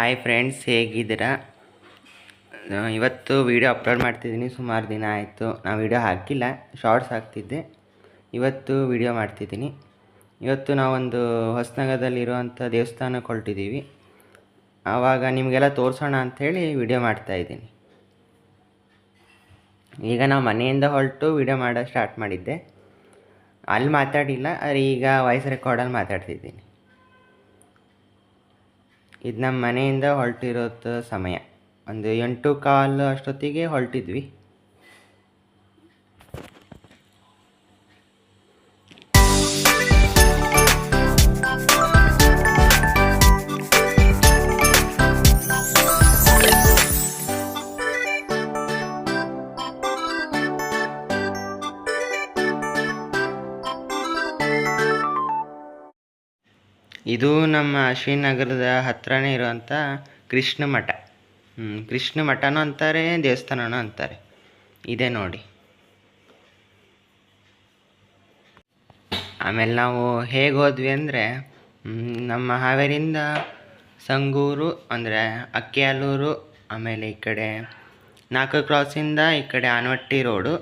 Hi friends, ಹೇಗಿದ್ದೀರಾ? ಇವತ್ತು video upload ಮಾಡ್ತಿದ್ದೀನಿ. ಸುಮಾರು ದಿನ ಆಯಿತು ನಾನು ವೀಡಿಯೋ ಹಾಕಿಲ್ಲ, ಶಾರ್ಟ್ಸ್ ಹಾಕ್ತಿದ್ದೆ. ಇವತ್ತು ವೀಡಿಯೋ ಮಾಡ್ತಿದ್ದೀನಿ. ಇವತ್ತು ನಾವೊಂದು ಹೊಸನಗರದಲ್ಲಿರುವಂಥ ದೇವಸ್ಥಾನಕ್ಕೆ ಹೊರಟಿದ್ದೀವಿ. ಆವಾಗ ನಿಮಗೆಲ್ಲ ತೋರಿಸೋಣ ಅಂಥೇಳಿ ವೀಡಿಯೋ ಮಾಡ್ತಾಯಿದ್ದೀನಿ. ಈಗ ನಾವು ಮನೆಯಿಂದ ಹೊರಟು ವೀಡಿಯೋ ಮಾಡೋ ಸ್ಟಾರ್ಟ್ ಮಾಡಿದ್ದೆ. ಅಲ್ಲಿ ಮಾತಾಡಿಲ್ಲ, ಆದರೆ ಈಗ ವಾಯ್ಸ್ ರೆಕಾರ್ಡಲ್ಲಿ ಮಾತಾಡ್ತಿದ್ದೀನಿ. ಇದು ನಮ್ಮ ಮನೆಯಿಂದ ಹೊರಟಿರೋದು ಸಮಯ. ಒಂದು 8:15 ಅಷ್ಟೊತ್ತಿಗೆ ಹೊರಟಿದ್ವಿ. ಇದು ನಮ್ಮ ಅಶ್ವಿನ್ ನಗರದ ಹತ್ರನೇ ಇರುವಂಥ ಕೃಷ್ಣ ಮಠ. ಕೃಷ್ಣ ಮಠನೂ ಅಂತಾರೆ, ದೇವಸ್ಥಾನನೂ ಅಂತಾರೆ. ಇದೆ ನೋಡಿ. ಆಮೇಲೆ ನಾವು ಹೇಗೆ ಹೋದ್ವಿ ಅಂದರೆ, ನಮ್ಮ ಹಾವೇರಿಯಿಂದ ಸಂಗೂರು ಅಂದರೆ ಅಕ್ಕಿಯಾಲೂರು, ಆಮೇಲೆ ಈ ಕಡೆ 4 ಕ್ರಾಸಿಂದ ಈ ಕಡೆ ಆನವಟ್ಟಿ ರೋಡು,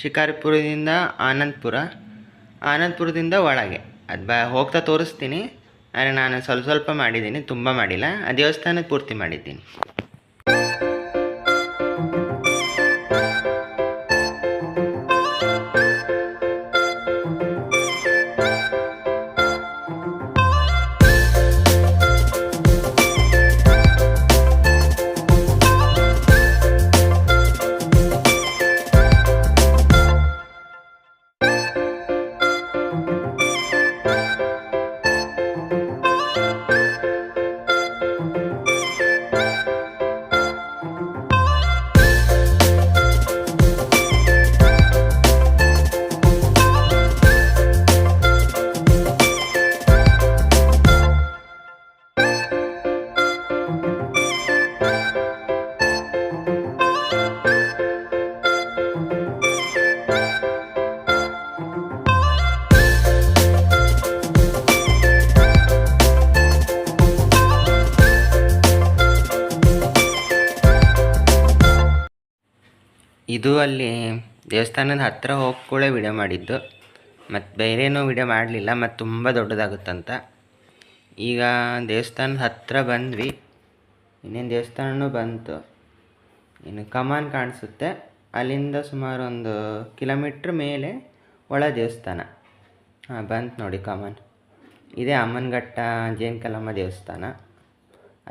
ಶಿಕಾರಿಪುರದಿಂದ ಆನಂದಪುರದಿಂದ ಒಳಗೆ. ಅದು ಹೋಗ್ತಾ ತೋರಿಸ್ತೀನಿ. ಆದರೆ ನಾನು ಸ್ವಲ್ಪ ಮಾಡಿದ್ದೀನಿ, ತುಂಬ ಮಾಡಿಲ್ಲ. ಆ ದೇವಸ್ಥಾನದ ಪೂರ್ತಿ ಮಾಡಿದ್ದೀನಿ. ಇದು ಅಲ್ಲಿ ದೇವಸ್ಥಾನದ ಹತ್ತಿರ ಹೋಗ್ಕೊಳ್ಳೆ ವಿಡಿಯೋ ಮಾಡಿದ್ದು, ಮತ್ತು ಬೇರೇನೂ ವಿಡಿಯೋ ಮಾಡಲಿಲ್ಲ, ಮತ್ತು ತುಂಬ ದೊಡ್ಡದಾಗುತ್ತಂತ. ಈಗ ದೇವಸ್ಥಾನದ ಹತ್ತಿರ ಬಂದ್ವಿ. ಇನ್ನೇನು ದೇವಸ್ಥಾನವೂ ಬಂತು. ಇನ್ನು ಕಮಾನ್ ಕಾಣಿಸುತ್ತೆ. ಅಲ್ಲಿಂದ ಸುಮಾರು 1 ಕಿಲೋಮೀಟ್ರ್ ಮೇಲೆ ಒಳ ದೇವಸ್ಥಾನ. ಬಂತು ನೋಡಿ ಕಮಾನ್. ಇದೇ ಅಮ್ಮನಘಟ್ಟ ಜೇನ್ಕಲಮ್ಮ ದೇವಸ್ಥಾನ.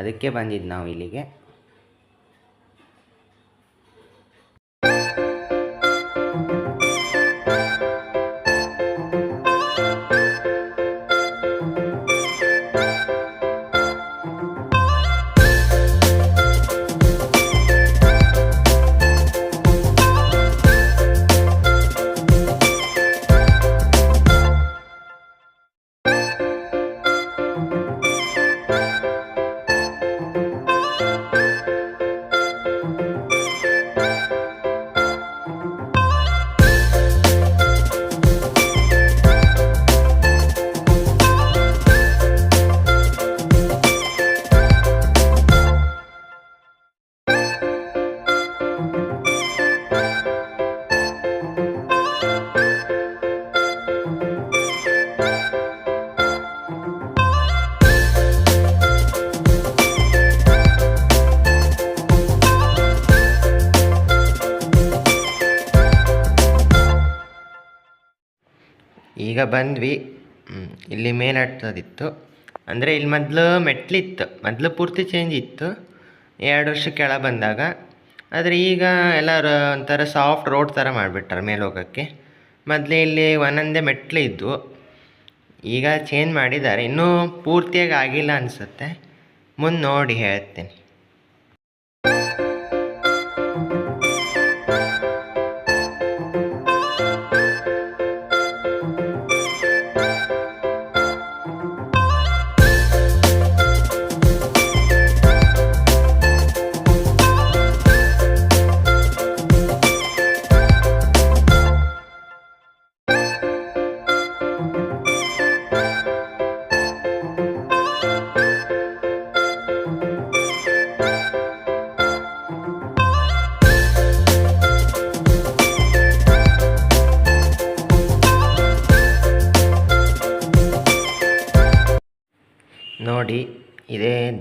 ಅದಕ್ಕೆ ಬಂದಿದ್ದು ನಾವು ಇಲ್ಲಿಗೆ. ಈಗ ಬಂದ್ವಿ. ಇಲ್ಲಿ ಮೇನ್ ಹತ್ತೋದಿತ್ತು. ಅಂದರೆ ಇಲ್ಲಿ ಮೊದಲು ಮೆಟ್ಲಿತ್ತು, ಮೊದಲು ಪೂರ್ತಿ ಚೇಂಜ್ ಇತ್ತು 2 ವರ್ಷ ಕೆಳಗೆ ಬಂದಾಗ. ಆದರೆ ಈಗ ಎಲ್ಲ ಒಂಥರ ಸಾಫ್ಟ್ ರೋಡ್ ಥರ ಮಾಡಿಬಿಟ್ಟಾರೆ ಮೇಲೆ ಹೋಗೋಕ್ಕೆ. ಮೊದಲೇ ಇಲ್ಲಿ ಒಂದೊಂದೇ ಮೆಟ್ಲು ಇದ್ವು, ಈಗ ಚೇಂಜ್ ಮಾಡಿದ್ದಾರೆ. ಇನ್ನೂ ಪೂರ್ತಿಯಾಗಿ ಆಗಿಲ್ಲ ಅನಿಸುತ್ತೆ, ಮುಂದೆ ನೋಡಿ ಹೇಳ್ತೀನಿ.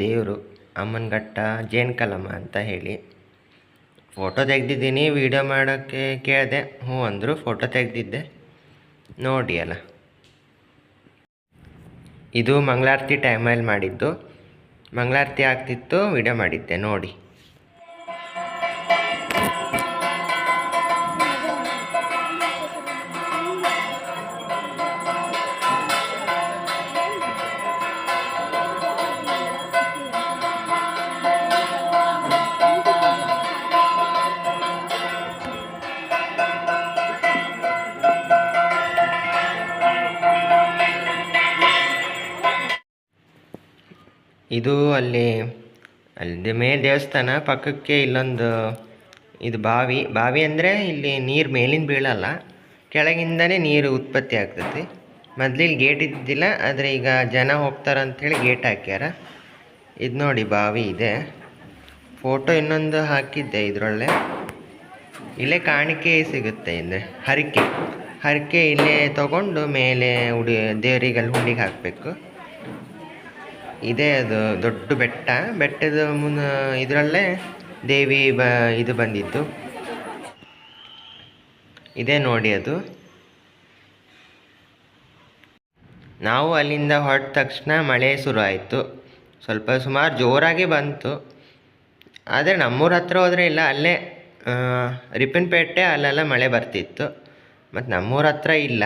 ದೇವರು ಅಮ್ಮನಘಟ್ಟ ಜೇನ್ಕಲಮ್ಮ ಅಂತ ಹೇಳಿ. ಫೋಟೋ ತೆಗೆದಿದ್ದೀನಿ, ವೀಡಿಯೋ ಮಾಡೋಕ್ಕೆ ಕೇಳಿದೆ, ಹ್ಞೂ ಅಂದರು. ಫೋಟೋ ತೆಗೆದಿದ್ದೆ, ನೋಡಿ ಅಲ್ಲ. ಇದು ಮಂಗಳಾರತಿ ಟೈಮಲ್ಲಿ ಮಾಡಿದ್ದು. ಮಂಗಳಾರತಿ ಆಗ್ತಿತ್ತು, ವೀಡಿಯೋ ಮಾಡಿದ್ದೆ, ನೋಡಿ. ಇದು ಅಲ್ಲಿ ಮೇಲೆ ದೇವಸ್ಥಾನ ಪಕ್ಕಕ್ಕೆ ಇಲ್ಲೊಂದು ಇದು ಬಾವಿ ಅಂದರೆ ಇಲ್ಲಿ ನೀರು ಮೇಲಿಂದ ಬೀಳಲ್ಲ, ಕೆಳಗಿಂದನೇ ನೀರು ಉತ್ಪತ್ತಿ ಆಗ್ತೈತಿ. ಮೊದಲಿಲ್ಲಿ ಗೇಟ್ ಇದ್ದಿದ್ದಿಲ್ಲ, ಆದರೆ ಈಗ ಜನ ಹೋಗ್ತಾರಂಥೇಳಿ ಗೇಟ್ ಹಾಕ್ಯಾರ. ಇದು ನೋಡಿ ಬಾವಿ ಇದೆ. ಫೋಟೋ ಇನ್ನೊಂದು ಹಾಕಿದ್ದೆ ಇದರೊಳ್ಳೆ. ಇಲ್ಲೇ ಕಾಣಿಕೆ ಸಿಗುತ್ತೆ, ಅಂದರೆ ಹರಕೆ ಇಲ್ಲೇ ತೊಗೊಂಡು ಮೇಲೆ ದೇವರಿಗೆ ಹುಂಡಿಗೆ ಹಾಕಬೇಕು. ಇದೇ ಅದು ದೊಡ್ಡ ಬೆಟ್ಟದ ಇದರಲ್ಲೇ ದೇವಿ ಇದು ಬಂದಿದ್ದು. ಇದೇ ನೋಡಿ ಅದು. ನಾವು ಅಲ್ಲಿಂದ ಹೊರಟ ತಕ್ಷಣ ಮಳೆ ಶುರು ಆಯಿತು. ಸುಮಾರು ಜೋರಾಗಿ ಬಂತು. ಆದರೆ ನಮ್ಮೂರ ಹತ್ರ ಹೋದರೆ ಇಲ್ಲ, ಅಲ್ಲೇ ರಿಪ್ಪನ್ಪೇಟೆ ಅಲ್ಲೆಲ್ಲ ಮಳೆ ಬರ್ತಿತ್ತು. ಮತ್ತು ನಮ್ಮೂರ ಹತ್ರ ಇಲ್ಲ.